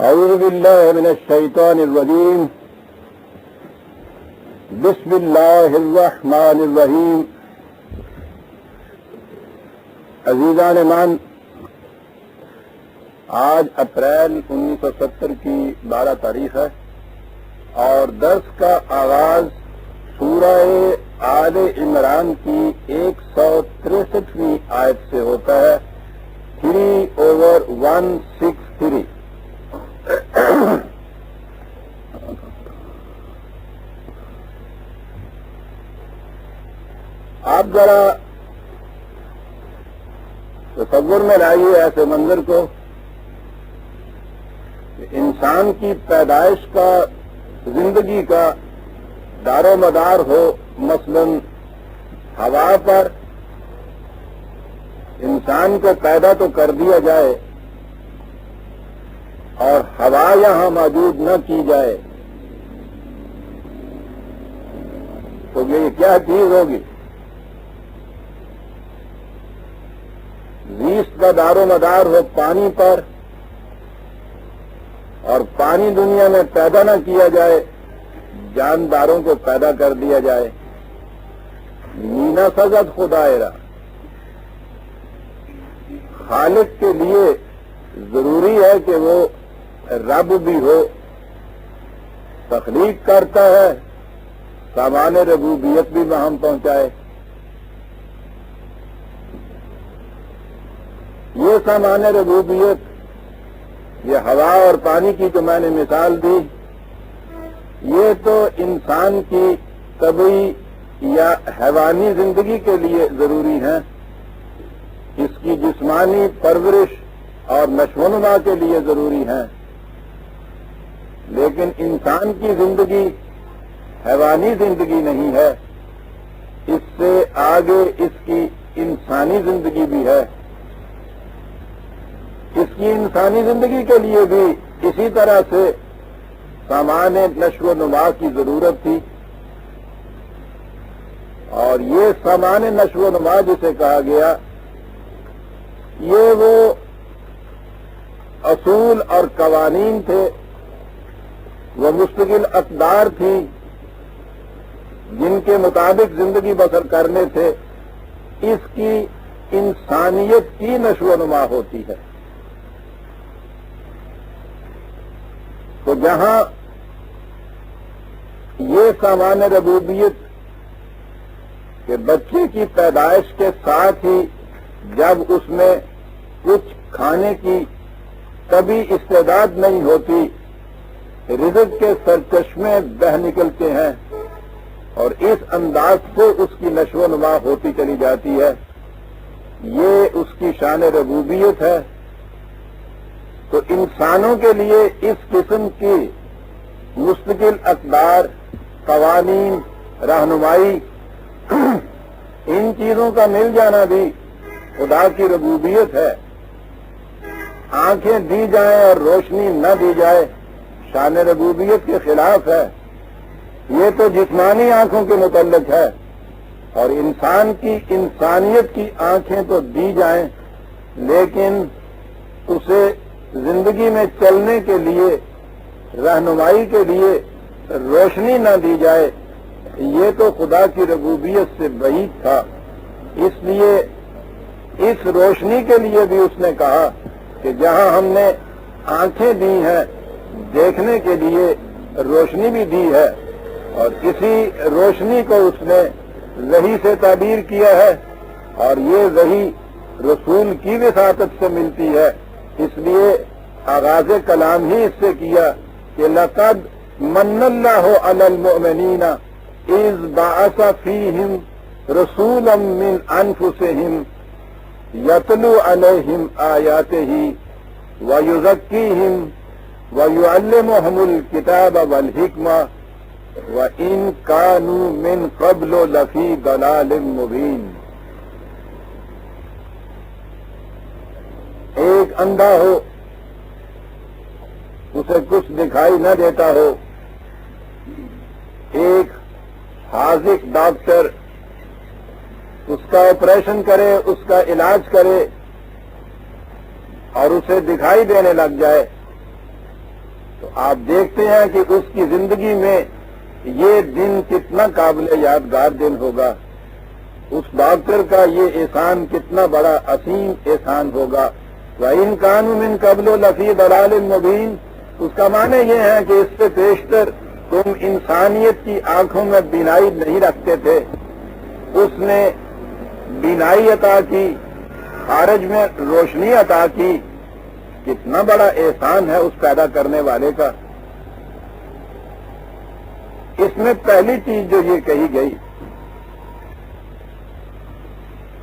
اعوذ باللہ من الشیطان الرجیم بسم اللہ الرحمن الرحیم. عزیزان مان، آج اپریل 1970 کی 12 تاریخ ہے اور درس کا آغاز سورہ آل عمران کی 163ویں آیت سے ہوتا ہے. 3/163. آپ ذرا تصور میں لائیے ایسے منظر کو کہ انسان کی پیدائش کا، زندگی کا دار و مدار ہو مثلاً ہوا پر. انسان کو پیدا تو کر دیا جائے اور ہوا یہاں موجود نہ کی جائے تو یہ کیا چیز ہوگی؟ زیست کا دار و مدار ہو پانی پر اور پانی دنیا میں پیدا نہ کیا جائے، جانداروں کو پیدا کر دیا جائے. مینا سزد خدائرہ، خالق کے لیے ضروری ہے کہ وہ رب بھی ہو، تخلیق کرتا ہے، سامان ربوبیت بھی وہاں پہنچائے. یہ سامان ربوبیت، یہ ہوا اور پانی کی جو میں نے مثال دی، یہ تو انسان کی طبعی یا حیوانی زندگی کے لیے ضروری ہیں، اس کی جسمانی پرورش اور نشو و نما کے لیے ضروری ہیں. لیکن انسان کی زندگی حیوانی زندگی نہیں ہے، اس سے آگے اس کی انسانی زندگی بھی ہے. اس کی انسانی زندگی کے لیے بھی اسی طرح سے سامان نشو و نما کی ضرورت تھی. اور یہ سامان نشو و نما جسے کہا گیا، یہ وہ اصول اور قوانین تھے، وہ مستقل اقدار تھی جن کے مطابق زندگی بسر کرنے تھے. اس کی انسانیت کی نشو و نما ہوتی ہے. تو جہاں یہ سامان ربوبیت کہ بچے کی پیدائش کے ساتھ ہی جب اس میں کچھ کھانے کی کبھی استعداد نہیں ہوتی، رزق کے سرچشمے بہہ نکلتے ہیں اور اس انداز سے اس کی نشو و نما ہوتی چلی جاتی ہے. یہ اس کی شان ربوبیت ہے. تو انسانوں کے لیے اس قسم کی مستقل اقدار، قوانین، رہنمائی، ان چیزوں کا مل جانا بھی خدا کی ربوبیت ہے. آنکھیں دی جائیں اور روشنی نہ دی جائے، شان ربوبیت کے خلاف ہے. یہ تو جسمانی آنکھوں کے متعلق ہے. اور انسان کی انسانیت کی آنکھیں تو دی جائیں، لیکن اسے زندگی میں چلنے کے لیے، رہنمائی کے لیے روشنی نہ دی جائے، یہ تو خدا کی ربوبیت سے بعید تھا. اس لیے اس روشنی کے لیے بھی اس نے کہا کہ جہاں ہم نے آنکھیں دی ہیں دیکھنے کے لیے، روشنی بھی دی ہے، اور اسی روشنی کو اس نے وحی سے تعبیر کیا ہے. اور یہ وحی رسول کی وساطت سے ملتی ہے. اس لیے آغاز کلام ہی اس سے کیا کہ لقد من اللہ علی المؤمنین اذ بعث فیہم رسولا من انفسہم یتلو علیہم آیاتہ ویزکیہم ویعلمہم الکتاب والحکمہ وَإِن كَانُوا مِن قَبْلُ لَفِي ضَلَالٍ مُبِينٍ. ایک اندھا ہو، اسے کچھ دکھائی نہ دیتا ہو، ایک حاذق ڈاکٹر اس کا آپریشن کرے، اس کا علاج کرے اور اسے دکھائی دینے لگ جائے، تو آپ دیکھتے ہیں کہ اس کی زندگی میں یہ دن کتنا قابل یادگار دن ہوگا، اس ڈاکٹر کا یہ احسان کتنا بڑا عظیم احسان ہوگا۔ وَإِن كَانُوا مِن قَبْلُ لَفِي ضَلَالٍ مُبِينٍ، اس کا معنی یہ ہے کہ اس سے پیشتر تم انسانیت کی آنکھوں میں بینائی نہیں رکھتے تھے، اس نے بینائی عطا کی، خارج میں روشنی عطا کی۔ کتنا بڑا احسان ہے اس پیدا کرنے والے کا۔ اس میں پہلی چیز جو یہ کہی گئی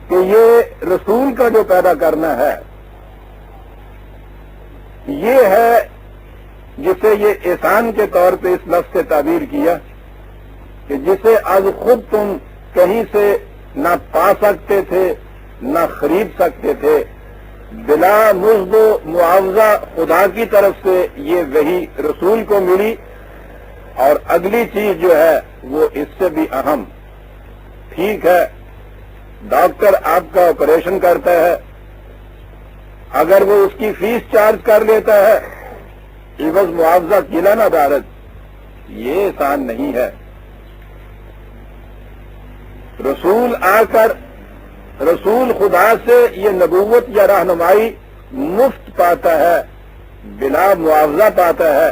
کہ یہ رسول کا جو پیدا کرنا ہے، یہ ہے جسے یہ احسان کے طور پہ اس لفظ سے تعبیر کیا کہ جسے از خود تم کہیں سے نہ پا سکتے تھے نہ خرید سکتے تھے، بلا مزد و معاوضہ خدا کی طرف سے یہ وحی رسول کو ملی۔ اور اگلی چیز جو ہے وہ اس سے بھی اہم، ٹھیک ہے ڈاکٹر آپ کا آپریشن کرتا ہے، اگر وہ اس کی فیس چارج کر لیتا ہے عوض معاوضہ قلع ندارت، یہ احسان نہیں ہے۔ رسول آ کر رسول خدا سے یہ نبوت یا رہنمائی مفت پاتا ہے، بلا معاوضہ پاتا ہے،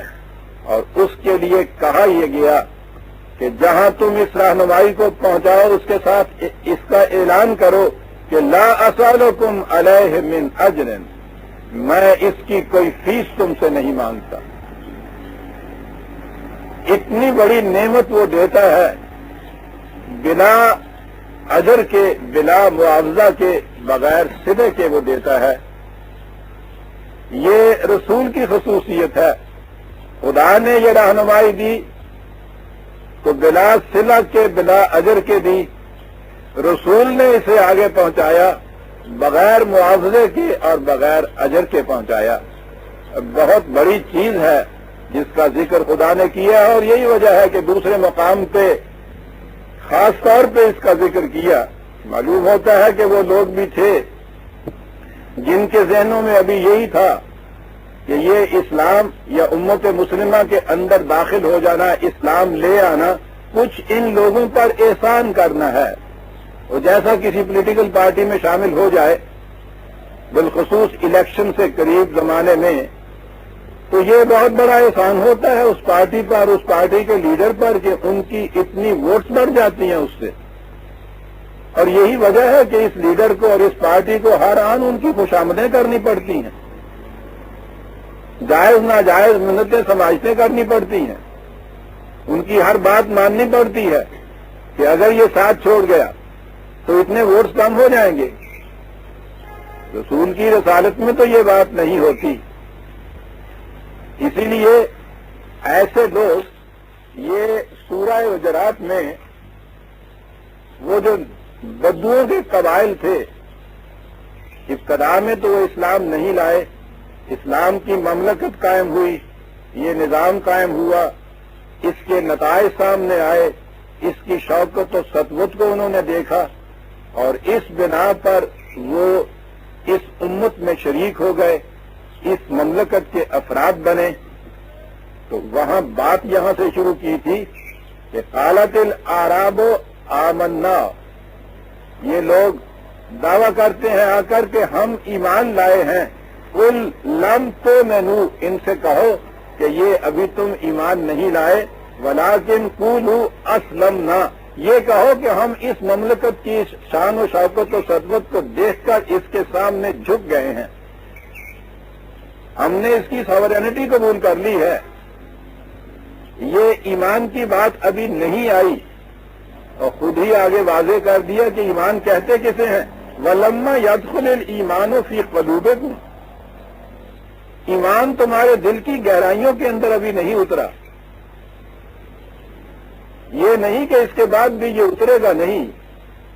اور اس کے لیے کہا یہ گیا کہ جہاں تم اس رہنمائی کو پہنچاؤ اس کے ساتھ اس کا اعلان کرو کہ لا اسالکم علیہ من اجر، میں اس کی کوئی فیس تم سے نہیں مانگتا۔ اتنی بڑی نعمت وہ دیتا ہے، بلا اجر کے، بلا معاوضہ کے، بغیر صدقے کے وہ دیتا ہے۔ یہ رسول کی خصوصیت ہے۔ خدا نے یہ رہنمائی دی تو بلا صلہ کے، بلا اجر کے دی، رسول نے اسے آگے پہنچایا بغیر معاوضے کے اور بغیر اجر کے پہنچایا۔ بہت بڑی چیز ہے جس کا ذکر خدا نے کیا ہے، اور یہی وجہ ہے کہ دوسرے مقام پہ خاص طور پہ اس کا ذکر کیا۔ معلوم ہوتا ہے کہ وہ لوگ بھی تھے جن کے ذہنوں میں ابھی یہی تھا کہ یہ اسلام یا امت مسلمہ کے اندر داخل ہو جانا، اسلام لے آنا، کچھ ان لوگوں پر احسان کرنا ہے۔ اور جیسا کسی پولیٹیکل پارٹی میں شامل ہو جائے، بالخصوص الیکشن سے قریب زمانے میں، تو یہ بہت بڑا احسان ہوتا ہے اس پارٹی پر، اس پارٹی کے لیڈر پر، کہ ان کی اتنی ووٹس بڑھ جاتی ہیں اس سے۔ اور یہی وجہ ہے کہ اس لیڈر کو اور اس پارٹی کو ہر آن ان کی خوشامدیں کرنی پڑتی ہیں، جائز ناجائز منتیں سماجتیں کرنی پڑتی ہیں، ان کی ہر بات ماننی پڑتی ہے کہ اگر یہ ساتھ چھوڑ گیا تو اتنے ووٹس کم ہو جائیں گے۔ رسول کی رسالت میں تو یہ بات نہیں ہوتی۔ اسی لیے ایسے لوگ، یہ سورہ حجرات میں وہ جو بدوؤں کے قبائل تھے، ابتدا میں تو وہ اسلام نہیں لائے، اسلام کی مملکت قائم ہوئی، یہ نظام قائم ہوا، اس کے نتائج سامنے آئے، اس کی شوکت و سطوت کو انہوں نے دیکھا، اور اس بنا پر وہ اس امت میں شریک ہو گئے، اس مملکت کے افراد بنے۔ تو وہاں بات یہاں سے شروع کی تھی کہ قالت الاعراب آمنا، یہ لوگ دعویٰ کرتے ہیں آ کر کے ہم ایمان لائے ہیں۔ قل لم تؤمنوا، ان سے کہو کہ یہ ابھی تم ایمان نہیں لائے، ولکن قولوا اسلمنا، یہ کہو کہ ہم اس مملکت کی شان و شوکت و سطوت کو دیکھ کر اس کے سامنے جھک گئے ہیں، ہم نے اس کی ساورینٹی قبول کر لی ہے۔ یہ ایمان کی بات ابھی نہیں آئی، اور خود ہی آگے واضح کر دیا کہ ایمان کہتے کسے ہیں؟ وَلَمَّا يَدْخُلِ الْإِيمَانُ فِي قُلُوبِكُمْ، ایمان تمہارے دل کی گہرائیوں کے اندر ابھی نہیں اترا۔ یہ نہیں کہ اس کے بعد بھی یہ اترے گا، نہیں،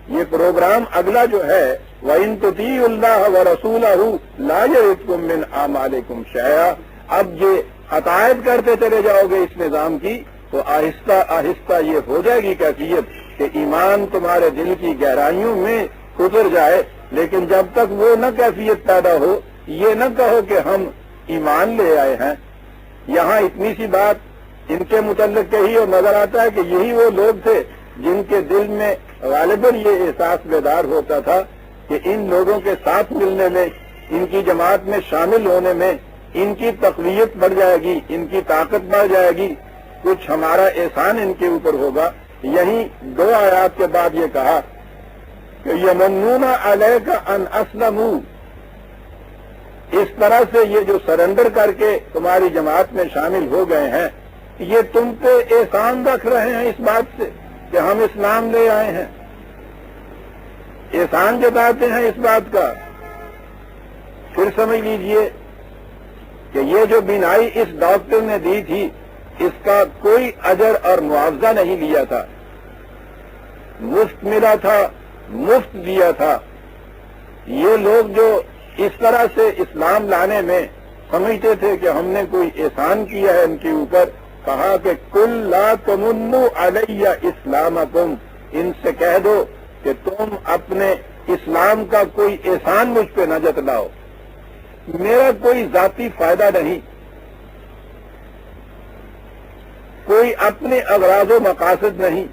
یہ پروگرام اگلا جو ہے وَإِن تُطِيعُوا اللَّهَ وَرَسُولَهُ لَا يَلِدْكُم مِّنْ أَعْمَالِكُمْ شَيْئًا، اب یہ اطاعت کرتے چلے جاؤ گے اس نظام کی تو آہستہ آہستہ یہ ہو جائے گی کیفیت کہ ایمان تمہارے دل کی گہرائیوں میں اتر جائے، لیکن جب تک وہ نہ کیفیت پیدا ہو، یہ نہ کہو کہ ہم ایمان لے آئے ہیں، یہاں اتنی سی بات ان کے متعلق کہی اور نظر آتا ہے کہ یہی وہ لوگ تھے جن کے دل میں غالباً یہ احساس بیدار ہوتا تھا کہ ان لوگوں کے ساتھ ملنے میں، ان کی جماعت میں شامل ہونے میں ان کی تقویت بڑھ جائے گی، ان کی طاقت بڑھ جائے گی، کچھ ہمارا احسان ان کے اوپر ہوگا۔ یہیں 2 آیات کے بعد یہ کہا کہ یمنون علیک ان اسلموا، اس طرح سے یہ جو سرنڈر کر کے تمہاری جماعت میں شامل ہو گئے ہیں، یہ تم پہ احسان رکھ رہے ہیں اس بات سے کہ ہم اسلام لے آئے ہیں، احسان جتاتے ہیں اس بات کا۔ پھر سمجھ لیجئے کہ یہ جو بینائی اس ڈاکٹر نے دی تھی، اس کا کوئی اجر اور معاوضہ نہیں لیا تھا، مفت ملا تھا، مفت دیا تھا۔ یہ لوگ جو اس طرح سے اسلام لانے میں سمجھتے تھے کہ ہم نے کوئی احسان کیا ہے ان کے اوپر، کہا کہ کل لا تمنوا علی اسلامکم، ان سے کہہ دو کہ تم اپنے اسلام کا کوئی احسان مجھ پہ نہ جتلاؤ، میرا کوئی ذاتی فائدہ نہیں، کوئی اپنے اغراض و مقاصد نہیں،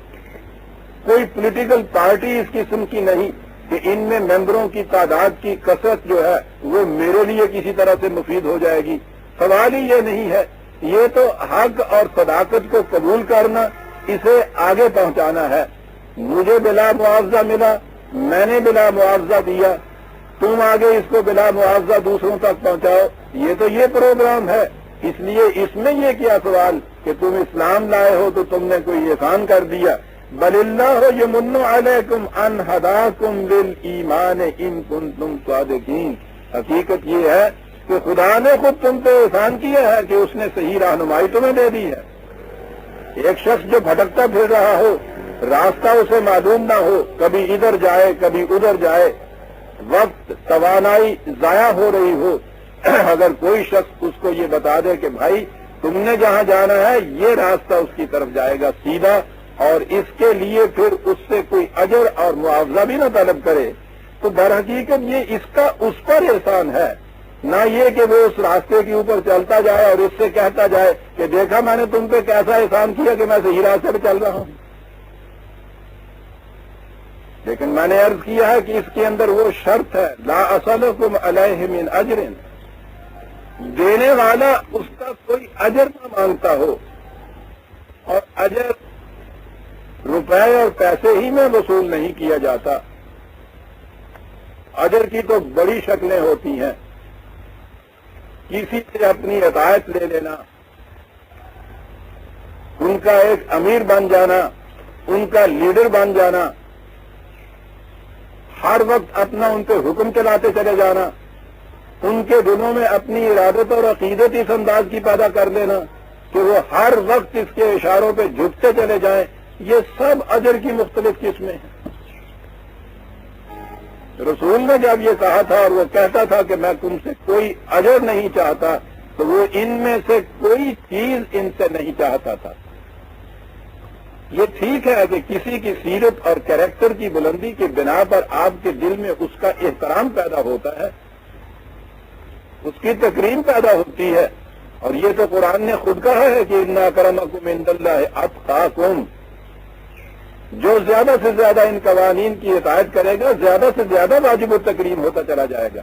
کوئی پولیٹیکل پارٹی اس قسم کی نہیں کہ ان میں ممبروں کی تعداد کی کثرت جو ہے وہ میرے لیے کسی طرح سے مفید ہو جائے گی۔ سوال ہی یہ نہیں ہے، یہ تو حق اور صداقت کو قبول کرنا، اسے آگے پہنچانا ہے۔ مجھے بلا معاوضہ ملا، میں نے بلا معاوضہ دیا، تم آگے اس کو بلا معاوضہ دوسروں تک پہنچاؤ، یہ تو یہ پروگرام ہے۔ اس لیے اس میں یہ کیا سوال کہ تم اسلام لائے ہو تو تم نے کوئی احسان کر دیا۔ بل اللہ یمن علیکم ان ہداکم للایمان ان کنتم صادقین، حقیقت یہ ہے کہ خدا نے خود تم پہ احسان کیا ہے کہ اس نے صحیح رہنمائی تمہیں دے دی ہے۔ ایک شخص جو بھٹکتا پھر رہا ہو، راستہ اسے معلوم نہ ہو، کبھی ادھر جائے کبھی ادھر جائے، وقت توانائی ضائع ہو رہی ہو، اگر کوئی شخص اس کو یہ بتا دے کہ بھائی تم نے جہاں جانا ہے یہ راستہ اس کی طرف جائے گا سیدھا، اور اس کے لیے پھر اس سے کوئی اجر اور معاوضہ بھی نہ طلب کرے، تو در حقیقت یہ اس کا اس پر احسان ہے، نہ یہ کہ وہ اس راستے کے اوپر چلتا جائے اور اس سے کہتا جائے کہ دیکھا میں نے تم پہ کیسا احسان کیا کہ میں صحیح راستے پہ چل رہا ہوں۔ لیکن میں نے عرض کیا ہے کہ اس کے اندر وہ شرط ہے، لا اسألکم علیہ من اجر، دینے والا اس کا کوئی اجر نہ مانگتا ہو، اور اجر روپے اور پیسے ہی میں وصول نہیں کیا جاتا، اجر کی تو بڑی شکلیں ہوتی ہیں، کسی سے اپنی اطاعت لے لینا، ان کا ایک امیر بن جانا، ان کا لیڈر بن جانا، ہر وقت اپنا ان پہ حکم چلاتے چلے جانا، ان کے دلوں میں اپنی ارادت اور عقیدت اس انداز کی پیدا کر دینا کہ وہ ہر وقت اس کے اشاروں پہ جھکتے چلے جائیں، یہ سب اجر کی مختلف قسمیں ہیں۔ رسول نے جب یہ کہا تھا اور وہ کہتا تھا کہ میں تم سے کوئی اجر نہیں چاہتا، تو وہ ان میں سے کوئی چیز ان سے نہیں چاہتا تھا۔ یہ ٹھیک ہے کہ کسی کی سیرت اور کیریکٹر کی بلندی کی بنا پر آپ کے دل میں اس کا احترام پیدا ہوتا ہے، اس کی تکریم پیدا ہوتی ہے، اور یہ تو قرآن نے خود کہا ہے کہ ان اکرمکم عند اللہ اتقاکم، جو زیادہ سے زیادہ ان قوانین کی اطاعت کرے گا زیادہ سے زیادہ واجب التکریم ہوتا چلا جائے گا۔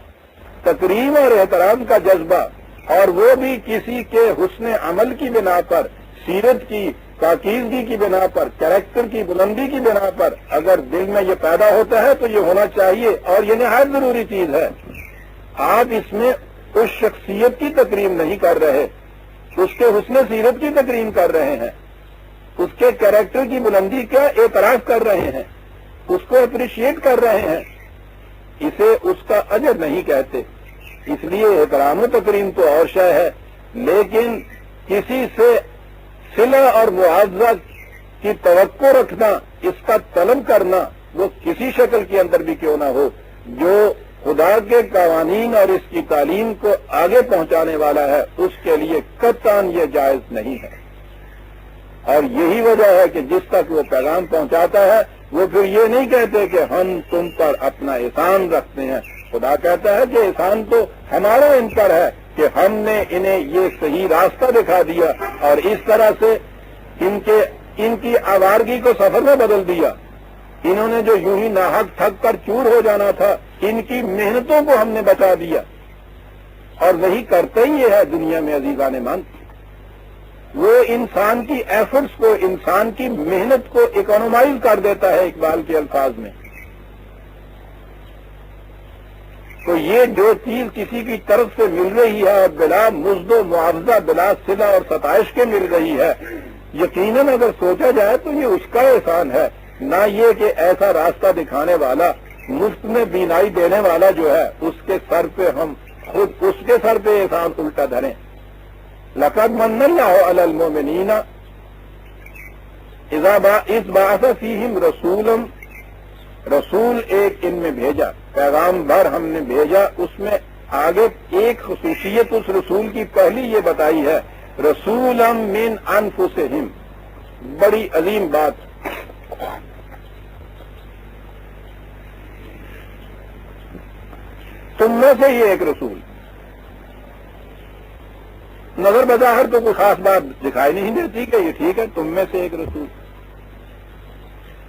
تکریم اور احترام کا جذبہ، اور وہ بھی کسی کے حسن عمل کی بنا پر، سیرت کی پاکیزگی کی بنا پر، کیریکٹر کی بلندی کی بنا پر اگر دل میں یہ پیدا ہوتا ہے تو یہ ہونا چاہیے، اور یہ نہایت ضروری چیز ہے۔ آپ اس میں اس شخصیت کی تکریم نہیں کر رہے، اس کے حسن سیرت کی تکریم کر رہے ہیں، اس کے کیریکٹر کی بلندی کا اعتراف کر رہے ہیں، اس کو اپریشیٹ کر رہے ہیں، اسے اس کا اجر نہیں کہتے۔ اس لیے احترام و تکریم تو اور شے ہے، لیکن کسی سے صلہ اور معاوضہ کی توقع رکھنا، اس کا طلب کرنا، وہ کسی شکل کے اندر بھی کیوں نہ ہو، جو خدا کے قوانین اور اس کی تعلیم کو آگے پہنچانے والا ہے، اس کے لیے قطعاً یہ جائز نہیں ہے۔ اور یہی وجہ ہے کہ جس تک وہ پیغام پہنچاتا ہے وہ پھر یہ نہیں کہتے کہ ہم تم پر اپنا احسان رکھتے ہیں، خدا کہتا ہے کہ احسان تو ہمارا ان پر ہے، کہ ہم نے انہیں یہ صحیح راستہ دکھا دیا اور اس طرح سے ان کی آوارگی کو سفر میں بدل دیا. انہوں نے جو یوں ہی ناحق تھک کر چور ہو جانا تھا، ان کی محنتوں کو ہم نے بچا دیا. اور وہی کرتا ہی یہ ہے دنیا میں عزیزان من. وہ انسان کی ایفرٹس کو، انسان کی محنت کو اکانومائز کر دیتا ہے اقبال کے الفاظ میں. تو یہ جو چیز کسی کی طرف سے مل رہی ہے اور بلا مزد و معاوضہ، بلا صلہ اور ستائش کے مل رہی ہے، یقیناً اگر سوچا جائے تو یہ اس کا احسان ہے، نہ یہ کہ ایسا راستہ دکھانے والا، مفت میں بینائی دینے والا جو ہے اس کے سر پہ ہم خود اس کے سر پہ احسان الٹا دھریں. لقد من اللہ علی المؤمنین اذ بعث فیہم رسولا، رسول ایک ان میں بھیجا، پیغام بر ہم نے بھیجا. اس میں آگے ایک خصوصیت اس رسول کی پہلی یہ بتائی ہے، رسولا من انفسہم. بڑی عظیم بات. تم میں سے یہ ایک رسول. نظر بظاہر تو کوئی خاص بات دکھائی نہیں دیتی کہ یہ ٹھیک ہے تم میں سے ایک رسول.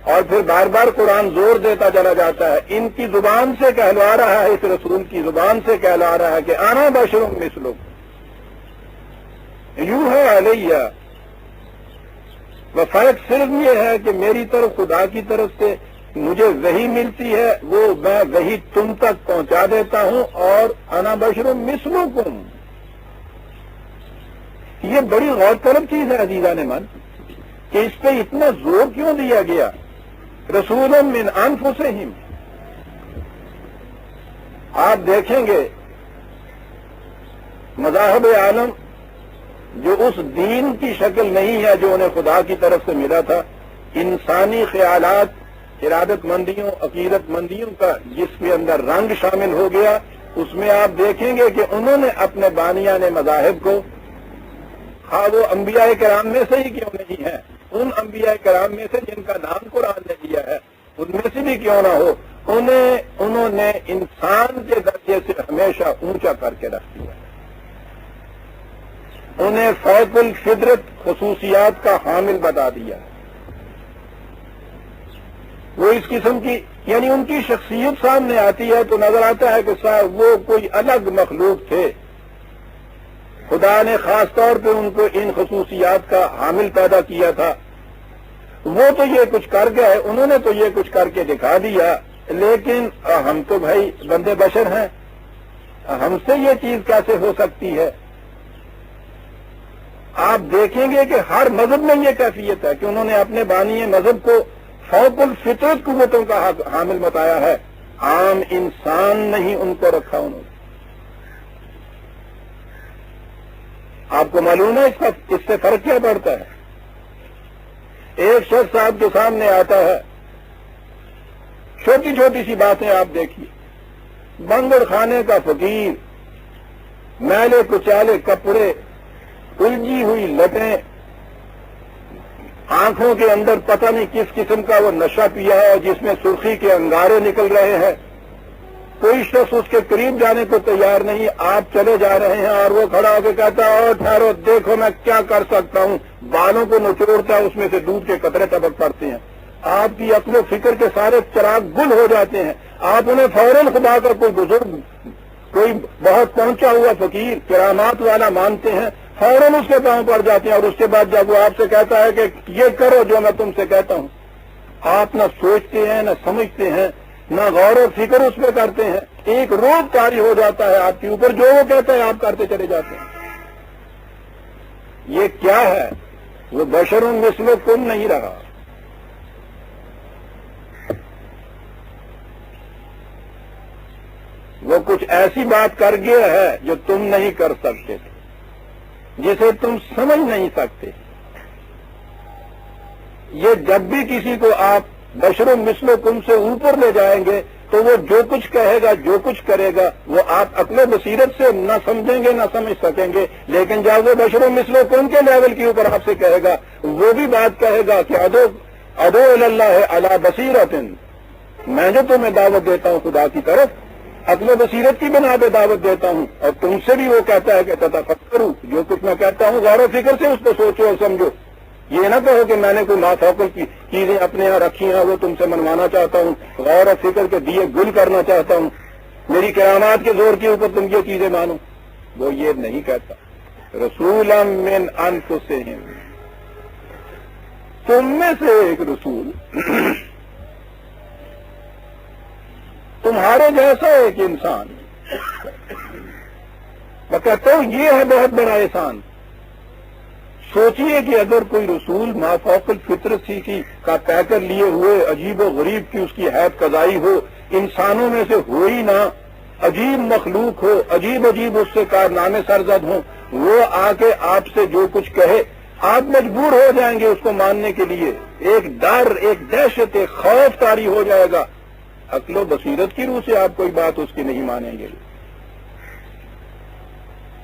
اور پھر بار بار قرآن زور دیتا چلا جاتا ہے، ان کی زبان سے کہلوا رہا ہے، اس رسول کی زبان سے کہلا رہا ہے کہ انا بشر مثلکم یوحی علیہ. وہ فرق صرف یہ ہے کہ میری طرف، خدا کی طرف سے مجھے وحی ملتی ہے، وہ میں وحی تم تک پہنچا دیتا ہوں. اور انا بشر مثلکم، یہ بڑی غور طلب چیز ہے عزیزان من کہ اس پہ اتنا زور کیوں دیا گیا. رسول من انفسہم. آپ دیکھیں گے مذاہب عالم جو اس دین کی شکل نہیں ہے جو انہیں خدا کی طرف سے ملا تھا، انسانی خیالات، ارادت مندیوں، عقیدت مندیوں کا جس کے اندر رنگ شامل ہو گیا، اس میں آپ دیکھیں گے کہ انہوں نے اپنے بانیان مذاہب کو، ہاں وہ انبیاء کرام میں سے ہی کیوں نہیں ہے، ان انبیاء کرام میں سے جن کا نام قرآن نے دیا ہے ان میں سے بھی کیوں نہ ہو، انہوں نے انسان کے درجے سے ہمیشہ اونچا کر کے رکھ دیا. انہیں فوق الفطرت خصوصیات کا حامل بتا دیا. وہ اس قسم کی، یعنی ان کی شخصیت سامنے آتی ہے تو نظر آتا ہے کہ وہ کوئی الگ مخلوق تھے. خدا نے خاص طور پہ ان کو ان خصوصیات کا حامل پیدا کیا تھا. وہ تو یہ کچھ کر گئے، انہوں نے تو یہ کچھ کر کے دکھا دیا، لیکن ہم تو بھائی بندے بشر ہیں، ہم سے یہ چیز کیسے ہو سکتی ہے. آپ دیکھیں گے کہ ہر مذہب میں یہ کیفیت ہے کہ انہوں نے اپنے بانی مذہب کو فوق الفطرت قوتوں کا حامل بتایا ہے. عام انسان نہیں ان کو رکھا انہوں نے. آپ کو معلوم ہے اس سے فرق کیا پڑتا ہے. ایک شخص آپ کے سامنے آتا ہے، چھوٹی چھوٹی سی باتیں آپ دیکھیے، بنگڑ خانے کا فقیر، میلے کچالے کپڑے، الجھی ہوئی لٹیں، آنکھوں کے اندر پتہ نہیں کس قسم کا وہ نشہ پیا ہے جس میں سرخی کے انگارے نکل رہے ہیں. کوئی شخص اس کے قریب جانے کو تیار نہیں. آپ چلے جا رہے ہیں اور وہ کھڑا ہو کے کہتا ہے اور ٹھہرو دیکھو میں کیا کر سکتا ہوں. بالوں کو نچوڑتا ہے، اس میں سے دودھ کے قطرے ٹپک پڑتے ہیں. آپ کی عقل و فکر کے سارے چراغ گل ہو جاتے ہیں. آپ انہیں فوراً خدا کا کوئی بزرگ، کوئی بہت پہنچا ہوا فقیر، کرامات والا مانتے ہیں، فوراً اس کے پاؤں پڑ جاتے ہیں. اور اس کے بعد جب وہ آپ سے کہتا ہے کہ یہ کرو جو میں تم سے کہتا ہوں، آپ نہ سوچتے ہیں، نہ سمجھتے ہیں، نہ غور و فکر اس پہ کرتے ہیں. ایک روب طاری ہو جاتا ہے آپ کے اوپر، جو وہ کہتا ہے آپ کرتے چلے جاتے ہیں. یہ کیا ہے؟ وہ بشر مثلکم نہیں رہا. وہ کچھ ایسی بات کر گیا ہے جو تم نہیں کر سکتے تھے، جسے تم سمجھ نہیں سکتے. یہ جب بھی کسی کو آپ بشر مثلکم سے اوپر لے جائیں گے تو وہ جو کچھ کہے گا، جو کچھ کرے گا، وہ آپ عقل و بصیرت سے نہ سمجھیں گے، نہ سمجھ سکیں گے. لیکن جب وہ بشر مثلکم کے لیول کے اوپر آپ سے کہے گا، وہ بھی بات کہے گا کہ ادعو الی اللہ علی بصیرۃ، میں جو تمہیں دعوت دیتا ہوں خدا کی طرف، عقل و بصیرت کی بنا پہ دعوت دیتا ہوں، اور تم سے بھی وہ کہتا ہے کہ تتفکروا، جو کچھ میں کہتا ہوں غور و فکر سے اس کو سوچو اور سمجھو. یہ نہ کہو کہ میں نے کوئی مافوقل کی چیزیں اپنے یہاں رکھی ہیں وہ تم سے منوانا چاہتا ہوں، غور و فکر کے دیے گل کرنا چاہتا ہوں، میری کرامات کے زور کے اوپر تم یہ چیزیں مانو. وہ یہ نہیں کہتا. رسولا من انفسہم، تم میں سے ایک رسول تمہارے جیسا ایک انسان. میں کہتا ہوں یہ ہے بہت بڑا احسان. سوچئے کہ اگر کوئی رسول ما فوق الفطرت کی کا پیکر لیے ہوئے عجیب و غریب کی اس کی حیث قضائی ہو، انسانوں میں سے ہو ہی نہ، عجیب مخلوق ہو، عجیب عجیب اس سے کارنامے سرزد ہوں، وہ آ کے آپ سے جو کچھ کہے آپ مجبور ہو جائیں گے اس کو ماننے کے لیے. ایک ڈر، ایک دہشت، ایک خوف طاری ہو جائے گا. عقل و بصیرت کی روح سے آپ کوئی بات اس کی نہیں مانیں گے.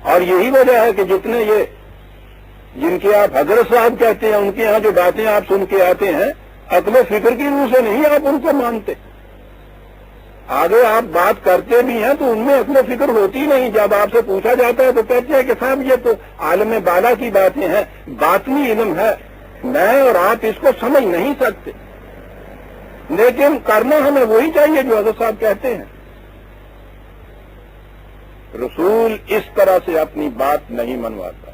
اور یہی وجہ ہے کہ جتنے یہ جن کے آپ حضرت صاحب کہتے ہیں ان کے یہاں جو باتیں آپ سن کے آتے ہیں عقل و فکر کی روح سے نہیں آپ ان کو مانتے. آگے آپ بات کرتے بھی ہیں تو ان میں عقل و فکر ہوتی نہیں. جب آپ سے پوچھا جاتا ہے تو کہتے ہیں کہ صاحب یہ تو عالم بالا کی باتیں ہیں، باطنی علم ہے، میں اور آپ اس کو سمجھ نہیں سکتے. لیکن کرنا ہمیں وہی چاہیے جو حضرت صاحب کہتے ہیں. رسول اس طرح سے اپنی بات نہیں منواتا.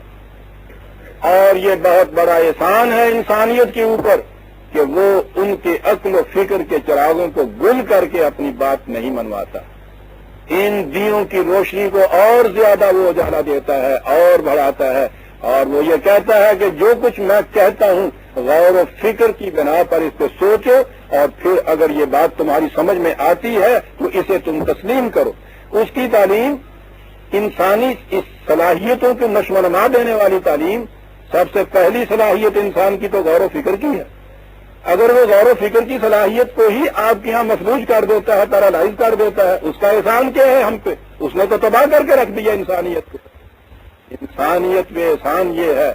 اور یہ بہت بڑا احسان ہے انسانیت کے اوپر کہ وہ ان کے عقل و فکر کے چراغوں کو گل کر کے اپنی بات نہیں منواتا. ان دیوں کی روشنی کو اور زیادہ وہ اجالا دیتا ہے اور بڑھاتا ہے. اور وہ یہ کہتا ہے کہ جو کچھ میں کہتا ہوں غور و فکر کی بنا پر اس پہ سوچو، اور پھر اگر یہ بات تمہاری سمجھ میں آتی ہے تو اسے تم تسلیم کرو. اس کی تعلیم انسانی اس صلاحیتوں کو نشو و نما دینے والی تعلیم. سب سے پہلی صلاحیت انسان کی تو غور و فکر کی ہے. اگر وہ غور و فکر کی صلاحیت کو ہی آپ کے ہاں مفلوج کر دیتا ہے، پیرالائز کر دیتا ہے، اس کا احسان کیا ہے ہم پہ؟ اس نے تو تباہ کر کے رکھ دیا انسانیت کو. انسانیت میں احسان یہ ہے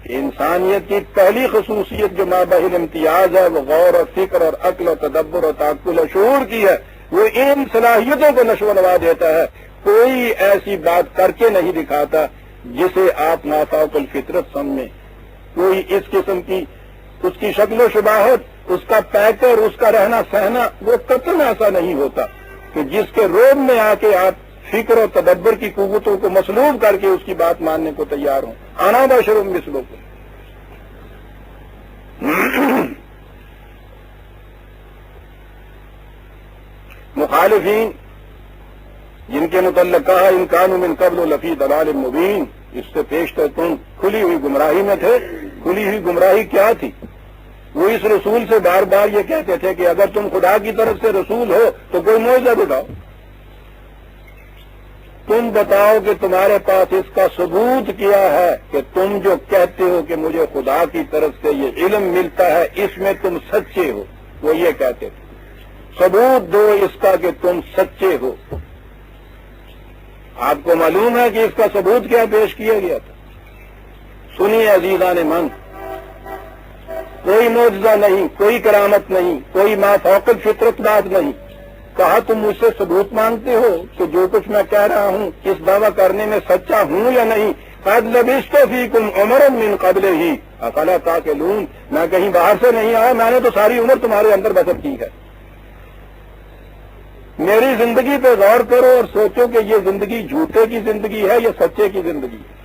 کہ انسانیت کی پہلی خصوصیت جو مابہل امتیاز ہے وہ غور و فکر اور عقل و تدبر و تعقل و شعور کی ہے. وہ ان صلاحیتوں کو نشو و نما دیتا ہے. کوئی ایسی بات کر کے نہیں دکھاتا جسے آپ ما فوق الفطرت سمجھیں. کوئی اس قسم کی اس کی شکل و شباہت، اس کا پیکر، اس کا رہنا سہنا وہ قطعاً ایسا نہیں ہوتا کہ جس کے روب میں آ کے آپ فکر و تدبر کی قوتوں کو مسلوب کر کے اس کی بات ماننے کو تیار ہوں. انا بشر مثلکم. مخالفین جن کے متعلق کہا ان کانوا من قبل لفی ضلال مبین، اس سے پیشتر تم کھلی ہوئی گمراہی میں تھے. کھلی ہوئی گمراہی کیا تھی؟ وہ اس رسول سے بار بار یہ کہتے تھے کہ اگر تم خدا کی طرف سے رسول ہو تو کوئی معجزہ دکھاؤ، تم بتاؤ کہ تمہارے پاس اس کا ثبوت کیا ہے کہ تم جو کہتے ہو کہ مجھے خدا کی طرف سے یہ علم ملتا ہے اس میں تم سچے ہو. وہ یہ کہتے تھے ثبوت دو اس کا کہ تم سچے ہو. آپ کو معلوم ہے کہ اس کا ثبوت کیا پیش کیا گیا تھا؟ سنیے عزیزان من، کوئی معجزہ نہیں، کوئی کرامت نہیں، کوئی ما فوق الفطرت بات نہیں. کہا تم مجھ سے ثبوت مانگتے ہو کہ جو کچھ میں کہہ رہا ہوں اس دعویٰ کرنے میں سچا ہوں یا نہیں؟ قد لبثت فیکم عمرا من قبلہ افلا تعقلون. میں کہیں باہر سے نہیں آیا، میں نے تو ساری عمر تمہارے اندر بسر کی ہے. میری زندگی پہ غور کرو اور سوچو کہ یہ زندگی جھوٹے کی زندگی ہے یا سچے کی زندگی ہے.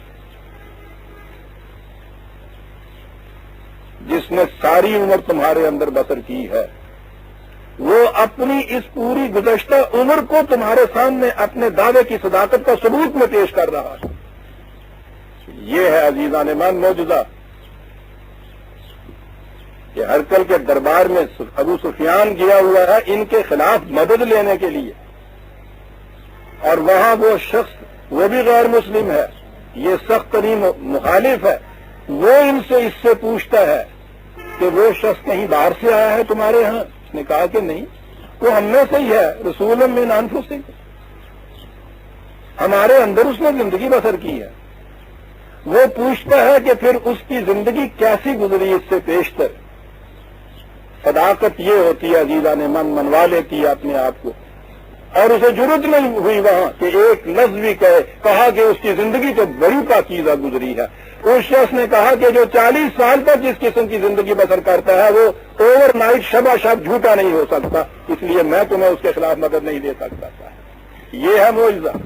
جس نے ساری عمر تمہارے اندر بسر کی ہے وہ اپنی اس پوری گزشتہ عمر کو تمہارے سامنے اپنے دعوے کی صداقت کا ثبوت میں پیش کر رہا ہے. یہ ہے عزیزان من معجزہ کہ ہرکل کے دربار میں ابو سفیان گیا ہوا ہے ان کے خلاف مدد لینے کے لیے، اور وہاں وہ شخص وہ بھی غیر مسلم ہے، یہ سخت ترین مخالف ہے. وہ ان سے اس سے پوچھتا ہے کہ وہ شخص کہیں باہر سے آیا ہے تمہارے ہاں؟ اس نے کہا کہ نہیں، وہ ہم میں سے ہی ہے، رسول من انفسکم، ہمارے اندر اس نے زندگی بسر کی ہے. وہ پوچھتا ہے کہ پھر اس کی زندگی کیسی گزری اس سے پیشتر. صداقت یہ ہوتی ہے عزیزان من، منوا لیتی ہے اپنے آپ کو. اور اسے جرت نہیں ہوئی وہاں کہ ایک لفظ بھی کہا کہ اس کی زندگی تو بڑی پاکیزہ گزری ہے. اس شخص نے کہا کہ جو 40 سال تک جس قسم کی زندگی بسر کرتا ہے وہ اوور نائٹ شبہ شب جھوٹا نہیں ہو سکتا، اس لیے میں تمہیں اس کے خلاف مدد نہیں دے سکتا. یہ ہے معجزہ.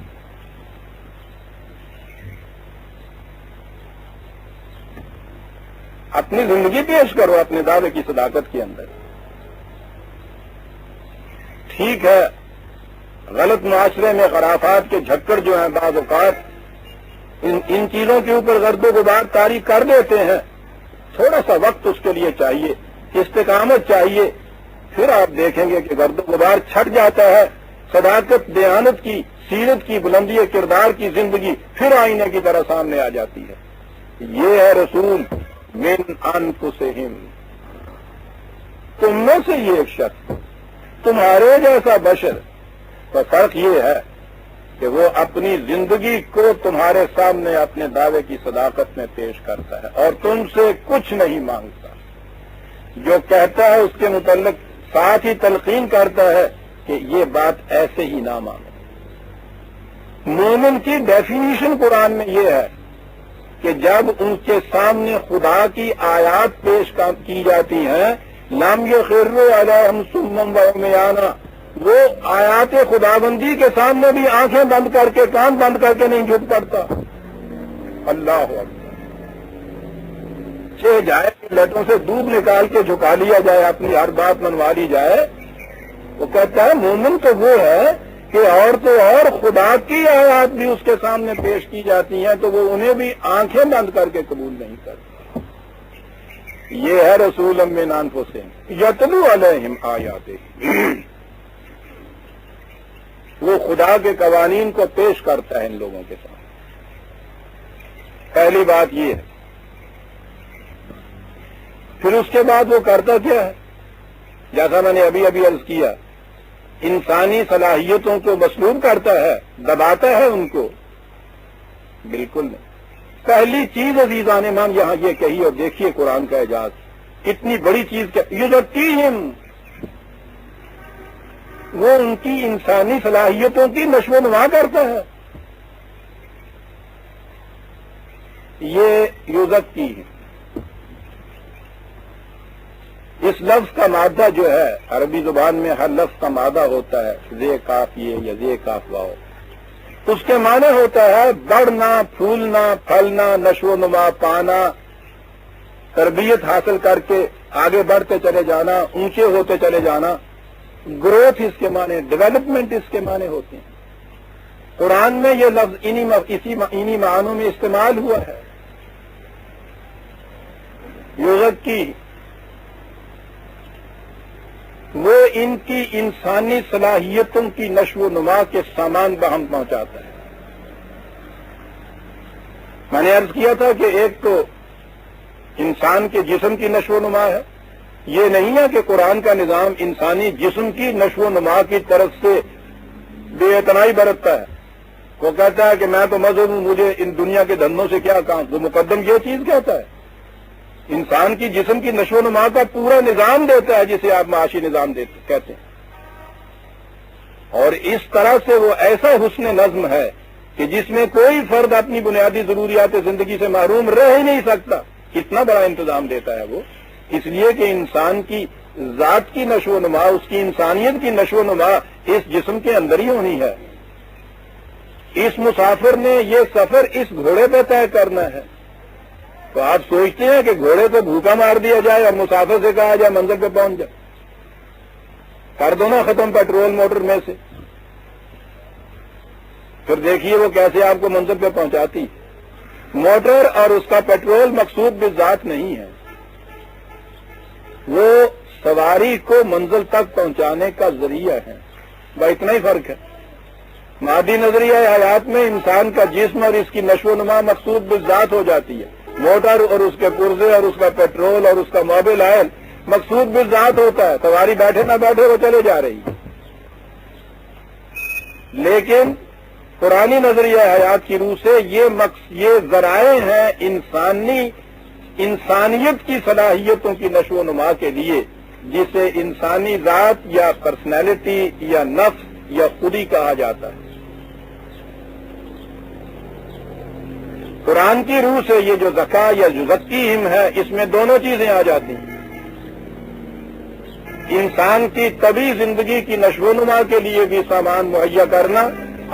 اپنی زندگی پیش کرو اپنے دعوے کی صداقت کے اندر. ٹھیک ہے، غلط معاشرے میں خرافات کے جھکڑ جو ہیں بعض اوقات ان چیزوں کے اوپر گرد و غبار طاری کر دیتے ہیں. تھوڑا سا وقت اس کے لیے چاہیے، استقامت چاہیے، پھر آپ دیکھیں گے کہ گرد و غبار چھٹ جاتا ہے. صداقت، دیانت کی، سیرت کی، بلندی کردار کی زندگی پھر آئینے کی طرح سامنے آ جاتی ہے. یہ ہے رسول من انفسہم. تم میں سے یہ ایک شخص تمہارے جیسا بشر، تو فرق یہ ہے کہ وہ اپنی زندگی کو تمہارے سامنے اپنے دعوے کی صداقت میں پیش کرتا ہے اور تم سے کچھ نہیں مانگتا. جو کہتا ہے اس کے متعلق ساتھ ہی تلقین کرتا ہے کہ یہ بات ایسے ہی نہ مانو. مومن کی ڈیفینیشن قرآن میں یہ ہے کہ جب ان کے سامنے خدا کی آیات پیش کی جاتی ہیں، لم یخروا علیہم صما وعمیانا، وہ آیات خداوندی کے سامنے بھی آنکھیں بند کر کے، کان بند کر کے نہیں جھک پڑتا. اللہ اکبر. جائے لٹوں سے دودھ نکال کے جھکا لیا جائے، اپنی ہر بات منوا لی جائے. وہ کہتا ہے مومن تو وہ ہے کہ اور تو اور خدا کی آیات بھی اس کے سامنے پیش کی جاتی ہیں تو وہ انہیں بھی آنکھیں بند کر کے قبول نہیں کرتا. یہ ہے رسول من انفسہم یتلو علیہم آیاتہ. وہ خدا کے قوانین کو پیش کرتا ہے ان لوگوں کے سامنے. پہلی بات یہ ہے. پھر اس کے بعد وہ کرتا کیا ہے؟ جیسا میں نے ابھی عرض کیا، انسانی صلاحیتوں کو مسلوب کرتا ہے، دباتا ہے ان کو؟ بالکل نہیں. پہلی چیز عزیزان ایمان یہاں یہ کہی، اور دیکھیے قرآن کا اعجاز، اتنی بڑی چیز یہ جو تیم وہ ان کی انسانی صلاحیتوں کی نشو و نما کرتا ہے. یہ یوزک کی اس لفظ کا مادہ جو ہے، عربی زبان میں ہر لفظ کا مادہ ہوتا ہے، زے کاف یہ یا زے کاف واو. اس کے معنی ہوتا ہے بڑھنا، پھولنا، پھلنا، نشو و نما پانا، تربیت حاصل کر کے آگے بڑھتے چلے جانا، اونچے ہوتے چلے جانا. گروتھ اس کے معنی، ڈیولپمنٹ اس کے معنی ہوتے ہیں. قرآن میں یہ لفظ انہی معنوں میں استعمال ہوا ہے. یوزک کی وہ ان کی انسانی صلاحیتوں کی نشو و نما کے سامان بہم پہنچاتا ہے. میں نے عرض کیا تھا کہ ایک تو انسان کے جسم کی نشو و نما ہے. یہ نہیں ہے کہ قرآن کا نظام انسانی جسم کی نشو و نما کی طرف سے بے اعتنائی برتتا ہے. وہ کہتا ہے کہ میں تو مذہب ہوں، مجھے ان دنیا کے دھندوں سے کیا کام. وہ مقدم یہ چیز کہتا ہے، انسان کی جسم کی نشو و نما کا پورا نظام دیتا ہے، جسے آپ معاشی نظام کہتے ہیں. اور اس طرح سے وہ ایسا حسن نظم ہے کہ جس میں کوئی فرد اپنی بنیادی ضروریات زندگی سے محروم رہ ہی نہیں سکتا. کتنا بڑا انتظام دیتا ہے وہ، اس لیے کہ انسان کی ذات کی نشو و نما، اس کی انسانیت کی نشو و نما اس جسم کے اندر ہی ہونی ہے. اس مسافر نے یہ سفر اس گھوڑے پہ طے کرنا ہے. تو آپ سوچتے ہیں کہ گھوڑے کو بھوکا مار دیا جائے اور مسافر سے کہا جائے منزل پہ پہنچ جائے؟ کر دو نا ختم پیٹرول موٹر میں سے، پھر دیکھیے وہ کیسے آپ کو منزل پہ پہنچاتی. موٹر اور اس کا پیٹرول مقصود بذات نہیں ہے، وہ سواری کو منزل تک پہنچانے کا ذریعہ ہے. بس اتنا ہی فرق ہے. مادی نظریہ حیات میں انسان کا جسم اور اس کی نشو و نما مقصود بذات ہو جاتی ہے. موٹر اور اس کے پرزے اور اس کا پیٹرول اور اس کا موبل آئل مقصود بذات ہوتا ہے. سواری بیٹھے نہ بیٹھے وہ چلے جا رہی ہے. لیکن قرآنی نظریہ حیات کی روح سے یہ ذرائع ہیں انسانیت کی صلاحیتوں کی نشو و نما کے لیے، جسے انسانی ذات یا پرسنالٹی یا نفس یا خودی کہا جاتا ہے۔ قرآن کی روح سے یہ جو زکا یا یزکیہم ہے، اس میں دونوں چیزیں آ جاتی ہیں۔ انسان کی طبعی زندگی کی نشو و نما کے لیے بھی سامان مہیا کرنا،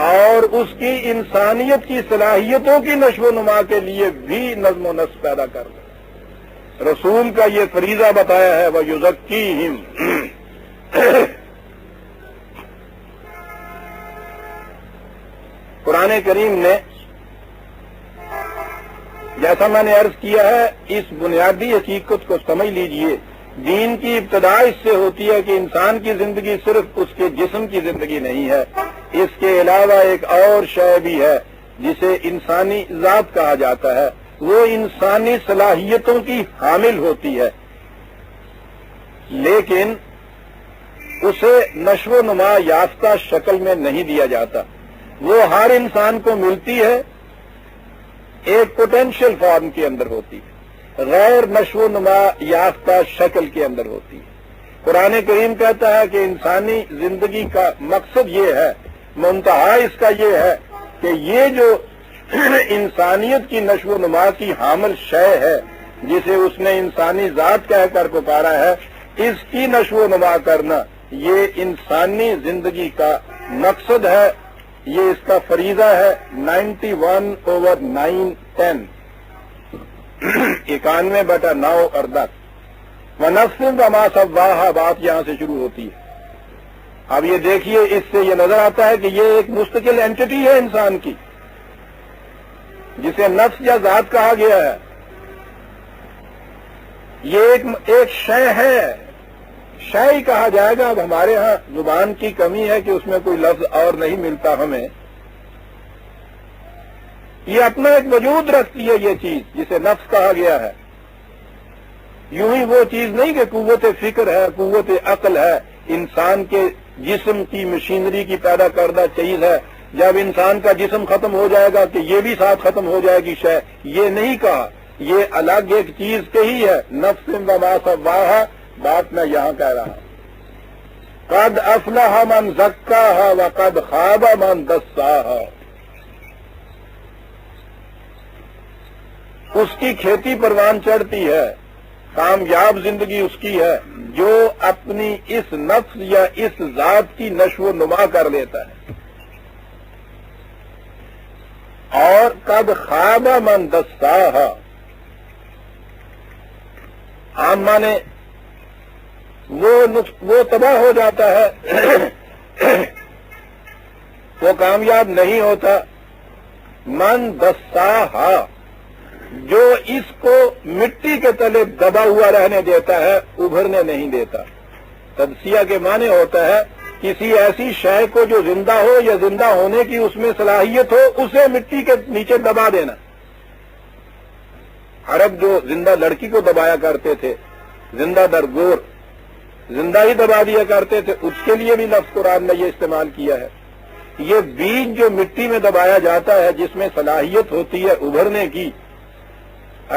اور اس کی انسانیت کی صلاحیتوں کی نشو و نما کے لیے بھی نظم و نسق پیدا کرنا۔ رسول کا یہ فریضہ بتایا ہے وَيُزَكِّيهِمْ۔ قرآن کریم نے، جیسا میں نے عرض کیا ہے، اس بنیادی حقیقت کو سمجھ لیجئے، دین کی ابتدا اس سے ہوتی ہے کہ انسان کی زندگی صرف اس کے جسم کی زندگی نہیں ہے، اس کے علاوہ ایک اور شے بھی ہے جسے انسانی ذات کہا جاتا ہے، وہ انسانی صلاحیتوں کی حامل ہوتی ہے، لیکن اسے نشو و نما یافتہ شکل میں نہیں دیا جاتا۔ وہ ہر انسان کو ملتی ہے، ایک پوٹینشیل فارم کے اندر ہوتی ہے، غیر نشو و نما یافتہ شکل کے اندر ہوتی ہے۔ قرآن کریم کہتا ہے کہ انسانی زندگی کا مقصد یہ ہے، منتہا اس کا یہ ہے کہ یہ جو انسانیت کی نشو و نما کی حامل شے ہے، جسے اس نے انسانی ذات کہہ کر پکارا ہے، اس کی نشو و نما کرنا یہ انسانی زندگی کا مقصد ہے، یہ اس کا فریضہ ہے۔ 91/910 91/9 اور 10 وَنَفْسٍ وَمَا سَوَّاهَا، بات یہاں سے شروع ہوتی ہے۔ اب یہ دیکھیے، اس سے یہ نظر آتا ہے کہ یہ ایک مستقل اینٹی ہے انسان کی، جسے نفس یا ذات کہا گیا ہے۔ یہ ایک شے ہے، شے ہی کہا جائے گا۔ اب ہمارے ہاں زبان کی کمی ہے کہ اس میں کوئی لفظ اور نہیں ملتا ہمیں۔ یہ اپنا ایک وجود رکھتی ہے، یہ چیز جسے نفس کہا گیا ہے۔ یوں ہی وہ چیز نہیں کہ قوت فکر ہے، قوت عقل ہے، انسان کے جسم کی مشینری کی پیدا کردہ چیز ہے۔ جب انسان کا جسم ختم ہو جائے گا کہ یہ بھی ساتھ ختم ہو جائے گی شے، یہ نہیں کہا، یہ الگ ایک چیز کہی ہے۔ نفس وما سواہا، بات میں یہاں کہہ رہا ہوں۔ قد افلح من زکاہا وقد خاب من دساہا۔ اس کی کھیتی پروان چڑھتی ہے، کامیاب زندگی اس کی ہے جو اپنی اس نفس یا اس ذات کی نشو و نما کر لیتا ہے۔ اور قد خواب من دساہا، عام مانے وہ تباہ ہو جاتا ہے، وہ کامیاب نہیں ہوتا۔ من دساہا، جو اس کو مٹی کے تلے دبا ہوا رہنے دیتا ہے، ابھرنے نہیں دیتا۔ تدسیہ کے معنی ہوتا ہے کسی ایسی شے کو جو زندہ ہو یا زندہ ہونے کی اس میں صلاحیت ہو، اسے مٹی کے نیچے دبا دینا۔ عرب جو زندہ لڑکی کو دبایا کرتے تھے، زندہ درگور، زندہ ہی دبا دیا کرتے تھے، اس کے لیے بھی لفظ قرآن نے یہ استعمال کیا ہے۔ یہ بیج جو مٹی میں دبایا جاتا ہے، جس میں صلاحیت ہوتی ہے ابھرنے کی،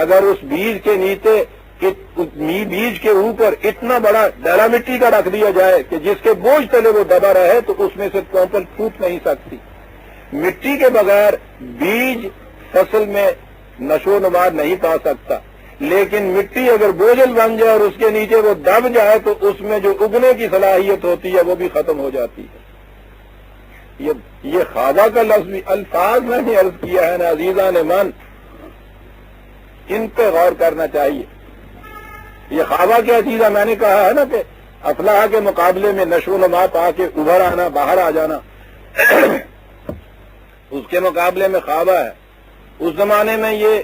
اگر اس بیج کے نیچے بیج کے اوپر اتنا بڑا ڈلا مٹی کا رکھ دیا جائے کہ جس کے بوجھ تلے وہ دبا رہے، تو اس میں سے کونپل پھوٹ نہیں سکتی۔ مٹی کے بغیر بیج فصل میں نشو و نما نہیں پا سکتا، لیکن مٹی اگر بوجھل بن جائے اور اس کے نیچے وہ دب جائے تو اس میں جو اگنے کی صلاحیت ہوتی ہے وہ بھی ختم ہو جاتی ہے۔ یہ خوابہ کا لفظ بھی الفاظ میں نے عرض کیا ہے نا عزیزان من، ان پہ غور کرنا چاہیے۔ یہ خوابہ کیا چیز ہے؟ میں نے کہا ہے نا کہ افلاح کے مقابلے میں نشو و نما پا کے ابھر آنا، باہر آ جانا، اس کے مقابلے میں خوابہ ہے۔ اس زمانے میں یہ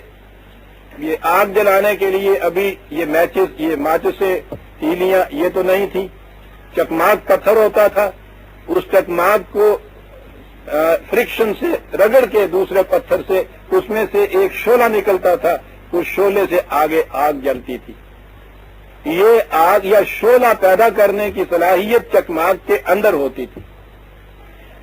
آگ جلانے کے لیے ابھی یہ ماچس سے تیلیاں یہ تو نہیں تھی، چکماک پتھر ہوتا تھا، اس چکماک کو فرکشن سے رگڑ کے دوسرے پتھر سے اس میں سے ایک شعلہ نکلتا تھا، اس شعلے سے آگے آگ جلتی تھی۔ یہ آگ یا شعلہ پیدا کرنے کی صلاحیت چکماک کے اندر ہوتی تھی،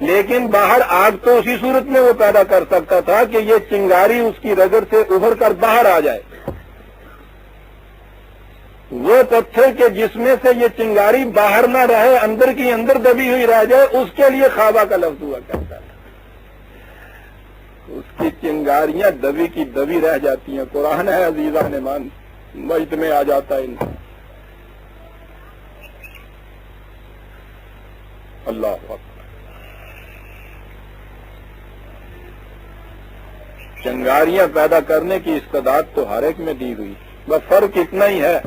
لیکن باہر آگ تو اسی صورت میں وہ پیدا کر سکتا تھا کہ یہ چنگاری اس کی رگڑ سے ابھر کر باہر آ جائے۔ وہ پتھر کے جس میں سے یہ چنگاری باہر نہ رہے، اندر کی اندر دبی ہوئی رہ جائے، اس کے لیے خوابہ کا لفظ ہوا کرتا ہے۔ اس کی چنگاریاں دبی کی دبی رہ جاتی ہیں۔ قرآن ہے عزیزان مان، مجد میں آ جاتا ہے انسان۔ اللہ اکبر۔ چنگاریاں پیدا کرنے کی استعداد تو ہر ایک میں دی ہوئی، بس فرق اتنا ہی ہے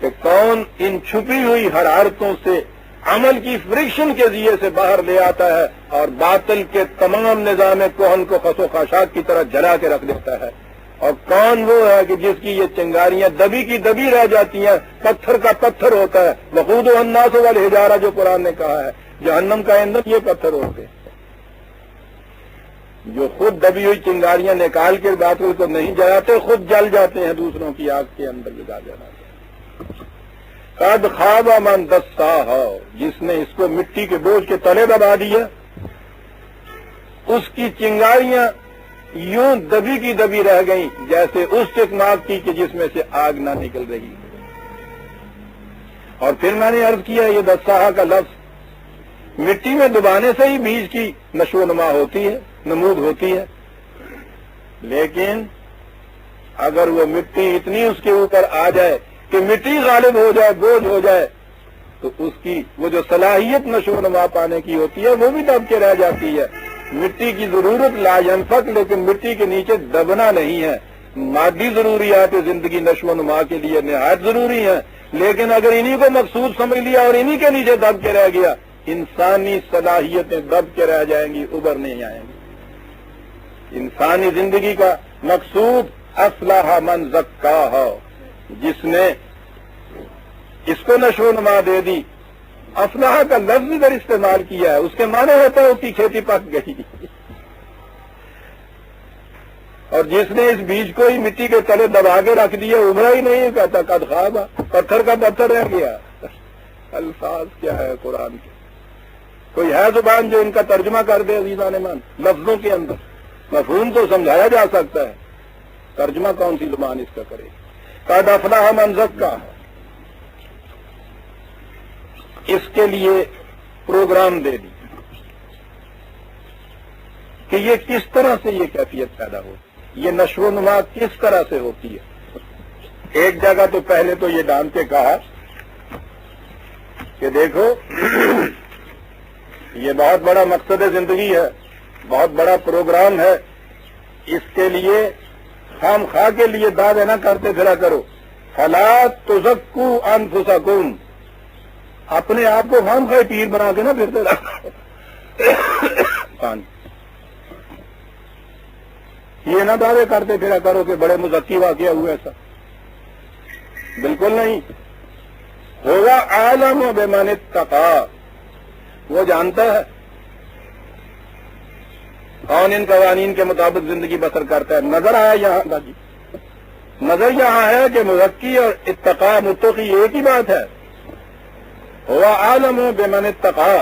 کہ کون ان چھپی ہوئی حرارتوں سے عمل کی فرکشن کے ذریعے سے باہر لے آتا ہے اور باطل کے تمام نظام کہن کو خس و خاشاک کی طرح جلا کے رکھ دیتا ہے، اور کون وہ ہے کہ جس کی یہ چنگاریاں دبی کی دبی رہ جاتی ہیں، پتھر کا پتھر ہوتا ہے۔ وقودہ الناس والحجارہ جو قرآن نے کہا ہے، جہنم کا ایندھن یہ پتھر ہوتے ہیں جو خود دبی ہوئی چنگاریاں نکال کے باطل کو نہیں جلاتے، خود جل جاتے ہیں، دوسروں کی آگ کے اندر لگا جانا۔ قد خواب من دساہا، جس نے اس کو مٹی کے بوجھ کے تلے دبا دیا، اس کی چنگاریاں یوں دبی کی دبی رہ گئیں جیسے اس چکماک کی کہ جس میں سے آگ نہ نکل رہی۔ اور پھر میں نے عرض کیا یہ دساہا کا لفظ مٹی میں دبانے سے ہی بیج کی نشو و نما ہوتی ہے، نمود ہوتی ہے، لیکن اگر وہ مٹی اتنی اس کے اوپر آ جائے کہ مٹی غالب ہو جائے، بوجھ ہو جائے، تو اس کی وہ جو صلاحیت نشو و نما پانے کی ہوتی ہے وہ بھی دب کے رہ جاتی ہے۔ مٹی کی ضرورت لا ينفق، لیکن مٹی کے نیچے دبنا نہیں ہے۔ مادی ضروریات زندگی نشو و نما کے لیے نہایت ضروری ہیں، لیکن اگر انہی کو مقصود سمجھ لیا اور انہی کے نیچے دب کے رہ گیا، انسانی صلاحیتیں دب کے رہ جائیں گی، ابھر نہیں آئیں گی۔ انسانی زندگی کا مقصود اصلح من زکاہا، جس نے اس کو نشو و نما دے دی۔ اصلح کا لفظ ادھر استعمال کیا ہے، اس کے معنی ہوتا ہے اس کی کھیتی پک گئی، اور جس نے اس بیج کو ہی مٹی کے تلے دبا کے رکھ دیا، ابھرا ہی نہیں، کہتا قد خواب، پتھر کا پتھر رہ گیا۔ الفاظ کیا ہے قرآن کے؟ کوئی ہے زبان جو ان کا ترجمہ کر دے عزیزان مان؟ لفظوں کے اندر مفہوم تو سمجھایا جا سکتا ہے، ترجمہ کون سی زبان اس کا کرے؟ قد افلح من زکاہا۔ اس کے لیے پروگرام دے دی کہ یہ کس طرح سے یہ کیفیت پیدا ہوتی، یہ نشو و نما کس طرح سے ہوتی ہے۔ ایک جگہ تو پہلے تو یہ ڈال کے کہا کہ دیکھو یہ بہت بڑا مقصد زندگی ہے، بہت بڑا پروگرام ہے، اس کے لیے خام خواہ کے لیے دعوے نہ کرتے پھرا کرو۔ فلا تزکوا انفسکم، اپنے آپ کو خام خواہ پیر بنا کے نہ پھرتے رہو۔ یہ نہ دعوے کرتے پھرا کرو کہ بڑے مزکی واقعہ ہوئے، ایسا بالکل نہیں۔ ہوگا عالم بمن اتقی، وہ جانتا ہے کون ان قوانین کے مطابق زندگی بسر کرتا ہے۔ نظر آیا یہاں جی، نظر یہاں ہے کہ مزکی اور اتقا متقی ایک ہی بات ہے۔ ہوا عالم بمن اتقی،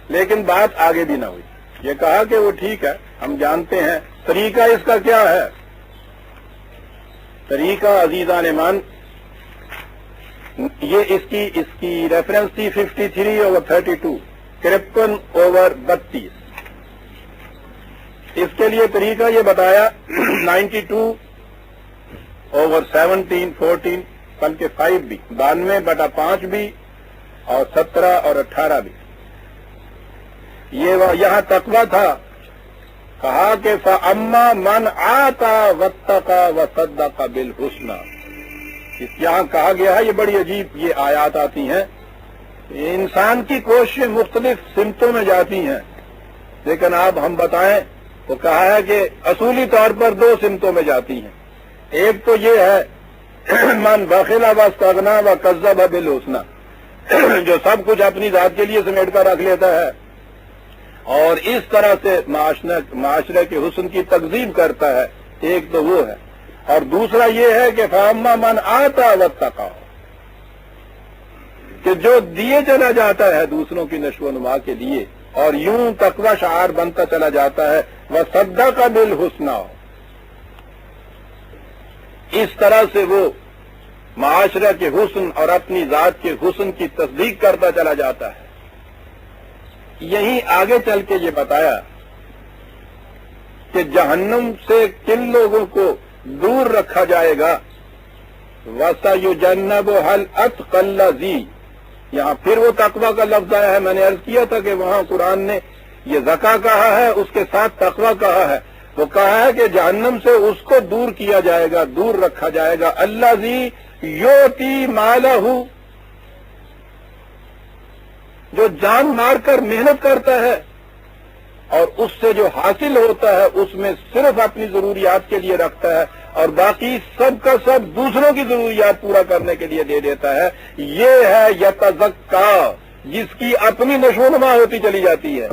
لیکن بات آگے بھی نہ ہوئی۔ یہ کہا کہ وہ ٹھیک ہے، ہم جانتے ہیں طریقہ اس کا کیا ہے۔ طریقہ عزیزان ایمان، یہ اس کی ریفرنس تھی 53/32، 53/32۔ اس کے لیے طریقہ یہ بتایا 92/17 14 بلکہ 5 بھی، 92/5 بھی، اور 17 اور 18 بھی۔ یہ یہاں تقویٰ تھا، کہا کہ فَأَمَّا مَنْ آتَى وَاتَّقَى وَصَدَّقَ بِالْحُسْنَى۔ یہاں کہا گیا ہے، یہ بڑی عجیب یہ آیات آتی ہیں، انسان کی کوششیں مختلف سمتوں میں جاتی ہیں، لیکن آپ ہم بتائیں تو کہا ہے کہ اصولی طور پر 2 سمتوں میں جاتی ہیں۔ ایک تو یہ ہے من بخل واستغنى وكذب بالحسنى، جو سب کچھ اپنی ذات کے لیے سمیٹ کر رکھ لیتا ہے اور اس طرح سے معاشرے کے حسن کی تکذیب کرتا ہے، ایک تو وہ ہے۔ اور دوسرا یہ ہے کہ فَأَمَّا مَنْ آتَى وَاتَّقَى، کہ جو دیے چلا جاتا ہے دوسروں کی نشو و نما کے لیے، اور یوں تقوی شعار بنتا چلا جاتا ہے وصدق بالحسنی. اس طرح سے وہ معاشرہ کے حسن اور اپنی ذات کے حسن کی تصدیق کرتا چلا جاتا ہے. یہیں آگے چل کے یہ بتایا کہ جہنم سے کن لوگوں کو دور رکھا جائے گا. وَسَيُجَنَّبُهَا الْأَتْقَى الَّذِي. یہاں پھر وہ تقوی کا لفظ آیا ہے. میں نے عرض کیا تھا کہ وہاں قرآن نے یہ زکا کہا ہے، اس کے ساتھ تقوی کہا ہے. وہ کہا ہے کہ جہنم سے اس کو دور کیا جائے گا، دور رکھا جائے گا. الَّذِي یُؤْتِي مَالَهُ، جو جان مار کر محنت کرتا ہے اور اس سے جو حاصل ہوتا ہے اس میں صرف اپنی ضروریات کے لیے رکھتا ہے اور باقی سب کا سب دوسروں کی ضروریات پورا کرنے کے لیے دے دیتا ہے. یہ ہے یتزکا، جس کی اپنی نشو و نما ہوتی چلی جاتی ہے.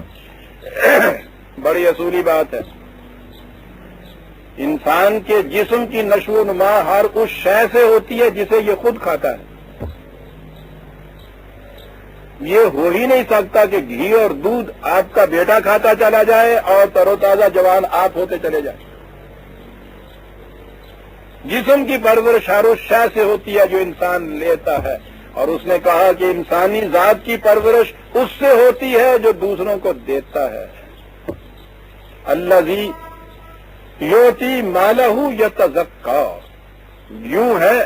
بڑی اصولی بات ہے. انسان کے جسم کی نشو و نما ہر اس شے سے ہوتی ہے جسے یہ خود کھاتا ہے. یہ ہو ہی نہیں سکتا کہ گھی اور دودھ آپ کا بیٹا کھاتا چلا جائے اور تر و تازہ جوان آپ ہوتے چلے جائیں. جسم کی پرورش ہر اس شے سے ہوتی ہے جو انسان لیتا ہے. اور اس نے کہا کہ انسانی ذات کی پرورش اس سے ہوتی ہے جو دوسروں کو دیتا ہے. الذی یؤتی مالہ یتزکا، یوں ہے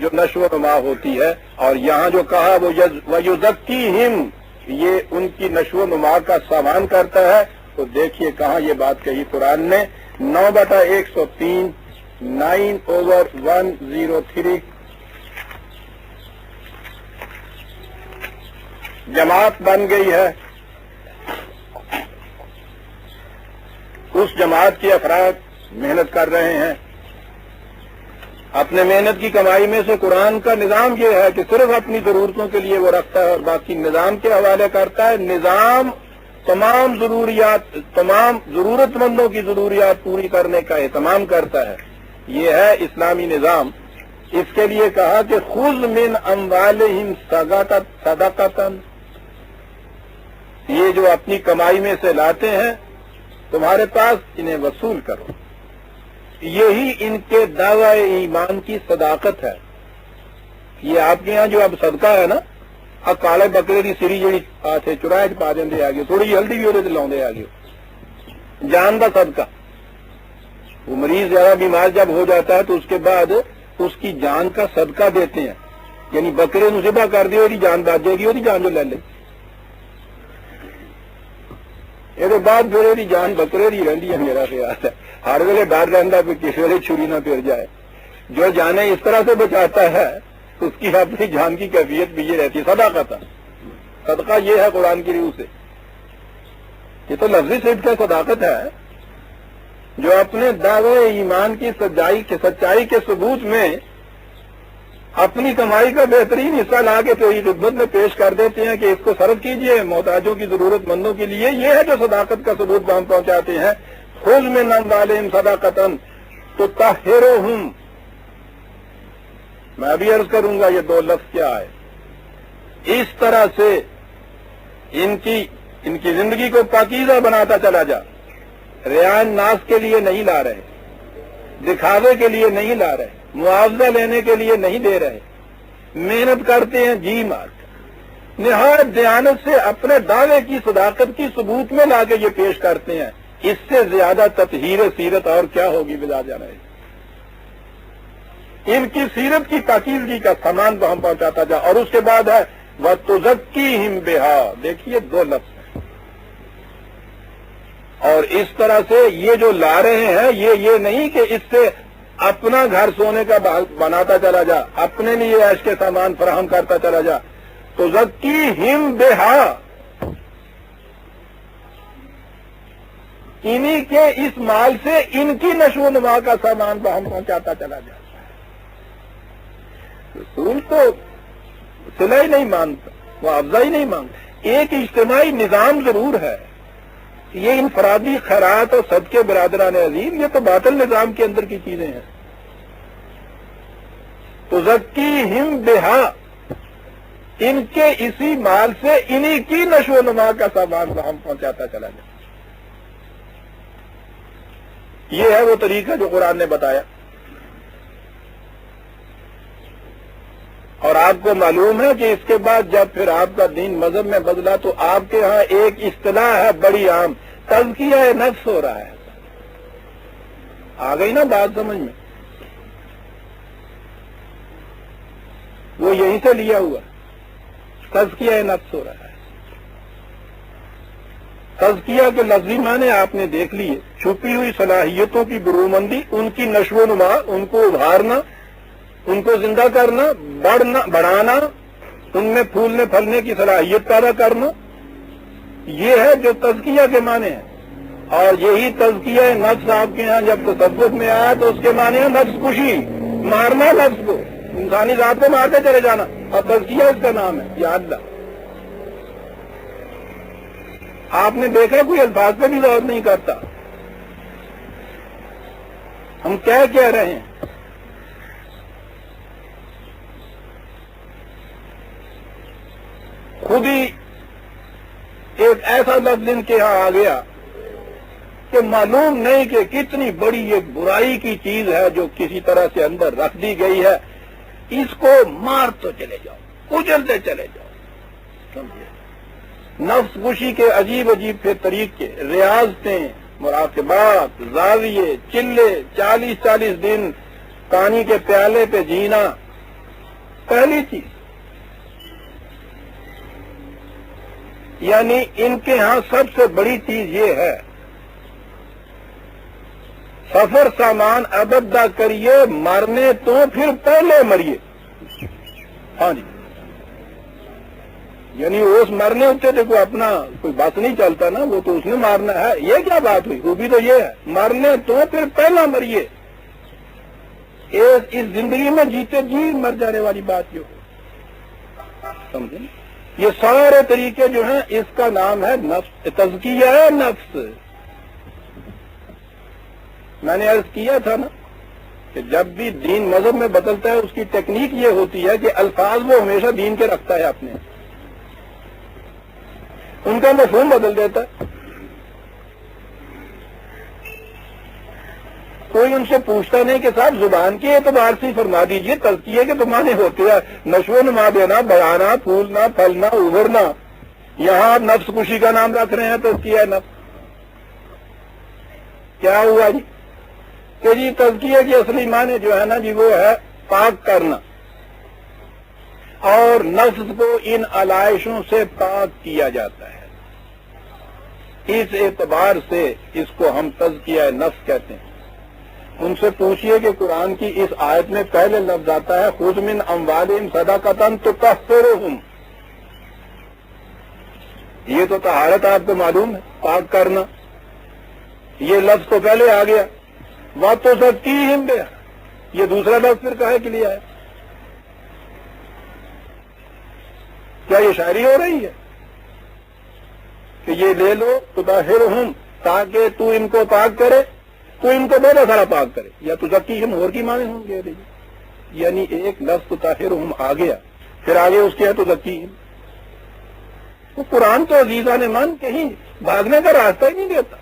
جو نشو و نما ہوتی ہے. اور یہاں جو کہا وہ وَيُزَكِّيهِمْ، یہ ان کی نشو و نما کا سامان کرتا ہے. تو دیکھیے کہاں یہ بات کہی قرآن نے. 9/103 9/103 جماعت بن گئی ہے. اس جماعت کے افراد محنت کر رہے ہیں. اپنے محنت کی کمائی میں سے قرآن کا نظام یہ ہے کہ صرف اپنی ضرورتوں کے لیے وہ رکھتا ہے اور باقی نظام کے حوالے کرتا ہے. نظام تمام ضرورت مندوں کی ضروریات پوری کرنے کا اہتمام کرتا ہے. یہ ہے اسلامی نظام. اس کے لیے کہا کہ خذ من اموالہم صدقۃ، یہ جو اپنی کمائی میں سے لاتے ہیں تمہارے پاس انہیں وصول کرو. یہی ان کے دعوی ایمان کی صداقت ہے. یہ آپ کے ہاں جو اب صدقہ ہے نا، اب کالے بکرے کی سری جڑی آتے چرائے پا دیں آگے، تھوڑی ہلدی بھی وہ لاؤ آگے. جان کا صدقہ. وہ مریض زیادہ بیمار جب ہو جاتا ہے تو اس کے بعد اس کی جان کا صدقہ دیتے ہیں. یعنی بکرے نو ذبح کر دے، وہ جان بچ جائے گی، وہ جان جو لے لے. یہ بعد پھر یہ جان بکرے کی رہی ہے. میرا خیال ہے ہر ویلے ڈر رہتا کہ کسی ویلے چھری نہ پھر جائے. جو جانیں اس طرح سے بچاتا ہے اس کی اپنی جان کی کیفیت بھی یہ رہتی ہے. صدقہ، صدقہ یہ ہے قرآن کی روح سے. یہ تو لفظی صدق کا صداقت ہے جو اپنے دعوے ایمان کی سچائی کے ثبوت میں اپنی کمائی کا بہترین حصہ لا کے تو خدمت میں پیش کر دیتے ہیں کہ اس کو صرف کیجئے محتاجوں کی ضرورت مندوں کے لیے. یہ ہے جو صداقت کا ثبوت ہم پہنچاتے ہیں. خذ من اموالہم صدقۃ تطہرہم. میں بھی عرض کروں گا یہ دو لفظ کیا ہے. اس طرح سے ان کی زندگی کو پاکیزہ بناتا چلا جا. ریاء ناس کے لیے نہیں لا رہے، دکھاوے کے لیے نہیں لا رہے، معاوضہ لینے کے لیے نہیں دے رہے. محنت کرتے ہیں جی مار کر، نہایت دیانت سے اپنے دعوے کی صداقت کی ثبوت میں لا کے یہ پیش کرتے ہیں. اس سے زیادہ تطہیر سیرت اور کیا ہوگی بلا جانا ہے. ان کی سیرت کی پاکیزگی کا سامان تو ہم پہنچاتا جا. اور اس کے بعد ہے وَتُزَكِّيهِمْ بِهَا. دیکھیے دو لفظ ہیں. اور اس طرح سے یہ جو لا رہے ہیں یہ نہیں کہ اس سے اپنا گھر سونے کا بناتا چلا جا، اپنے لیے عیش کے سامان فراہم کرتا چلا جا. تُزَكِّيهِمْ بِهَا، انہی کے اس مال سے ان کی نشو و نما کا سامان ہم پہنچاتا چلا جا. رسول تو صلہ ہی نہیں مانگتا، وہ افضا ہی نہیں مانگتا. ایک اجتماعی نظام ضرور ہے. یہ انفرادی خیرات اور صدقے برادران عظیم یہ تو باطل نظام کے اندر کی چیزیں ہیں. تزکیہم بہا، ان کے اسی مال سے انہی کی نشو و نما کا سامان ہم پہنچاتا چلا جائے. یہ ہے وہ طریقہ جو قرآن نے بتایا. اور آپ کو معلوم ہے کہ اس کے بعد جب پھر آپ کا دین مذہب میں بدلا تو آپ کے ہاں ایک اصطلاح ہے بڑی عام، تزکیہ نفس ہو رہا ہے. آ گئی نا بات سمجھ میں؟ وہ یہیں سے لیا ہوا تزکیہ نفس ہو رہا ہے. تزکیہ کے لفظی معنی آپ نے دیکھ لیے، چھپی ہوئی صلاحیتوں کی برومندی، ان کی نشو و نما، ان کو ابھارنا، ان کو زندہ کرنا، بڑھانا، ان میں پھولنے پھلنے کی صلاحیت پیدا کرنا، یہ ہے جو تزکیہ کے معنی ہیں. اور یہی تزکیہ نفس آپ کے ہاں جب تصوف میں آیا تو اس کے معنی ہے نفس کشی، مارنا نفس کو، انسانی ذات کو مارتے چلے جانا، اور تزکیہ اس کا نام ہے. یا اللہ، آپ نے دیکھا کوئی الفاظ پہ بھی غور نہیں کرتا. ہم کیا کہہ رہے ہیں؟ خود ہی ایک ایسا لفظ ان کے ہاں آ گیا کہ معلوم نہیں کہ کتنی بڑی ایک برائی کی چیز ہے جو کسی طرح سے اندر رکھ دی گئی ہے، اس کو مار تو چلے جاؤ، کچلتے چلے جاؤ. سمجھے؟ نفس کشی کے عجیب عجیب پھر طریقے، ریاضتیں، مراقبات، زاویے، چلے، 40 دن پانی کے پیالے پہ جینا. پہلی چیز یعنی ان کے ہاں سب سے بڑی چیز یہ ہے، سفر سامان ابدا کریے، مرنے تو پھر پہلے مریے. ہاں جی، یعنی اس مرنے ہوتے دیکھو اپنا کوئی بات نہیں چلتا نا، وہ تو اس نے مارنا ہے. یہ کیا بات ہوئی؟ وہ بھی تو یہ ہے، مرنے تو پھر پہلا مریے. اس زندگی میں جیتے جی مر جانے والی بات یہ ہو. سمجھیں؟ یہ سارے طریقے جو ہیں اس کا نام ہے نفس، تزکیہ نفس. میں نے عرض کیا تھا نا کہ جب بھی دین مذہب میں بدلتا ہے اس کی ٹیکنیک یہ ہوتی ہے کہ الفاظ وہ ہمیشہ دین کے رکھتا ہے اپنے، ان کا مفہوم بدل دیتا ہے. کوئی ان سے پوچھتا نہیں کہ صاحب زبان کے اعتبار سے فرما دیجئے تزکیے کے تو معنی ہوتے ہیں نشو و نما دینا، بڑھانا، پھولنا، پھلنا، ابھرنا. یہاں آپ نفس کشی کا نام رکھ رہے ہیں تزکیہ نفس. کیا ہوا جی کہ جی تزکیہ کی اصلی معنی جو ہے نا جی وہ ہے پاک کرنا، اور نفس کو ان علائشوں سے پاک کیا جاتا ہے. اس اعتبار سے اس کو ہم تزکیہ نفس کہتے ہیں. ان سے پوچھئے کہ قرآن کی اس آیت میں پہلے لفظ آتا ہے خذ من اموالہم صدقۃ تطہرھم. یہ تو طہارت آپ کو معلوم ہے، پاک کرنا. یہ لفظ تو پہلے آ گیا. وَتُزَكِّيهِمْ بِهَا، یہ دوسرا لفظ پھر کہے کے لیے ہے. کیا یہ شاعری ہو رہی ہے کہ یہ لے لو تطہرھم تاکہ تو ان کو پاک کرے، تو ان کو بہت سارا پاک کرے، یا تزکیہم اور کی معنی ہوں گے. یعنی ایک لفظ تطہرھم آ گیا، پھر آگے اس کے ہے تزکیہم. تو قرآن تو عزیزان من کہیں بھاگنے کا راستہ ہی نہیں دیتا.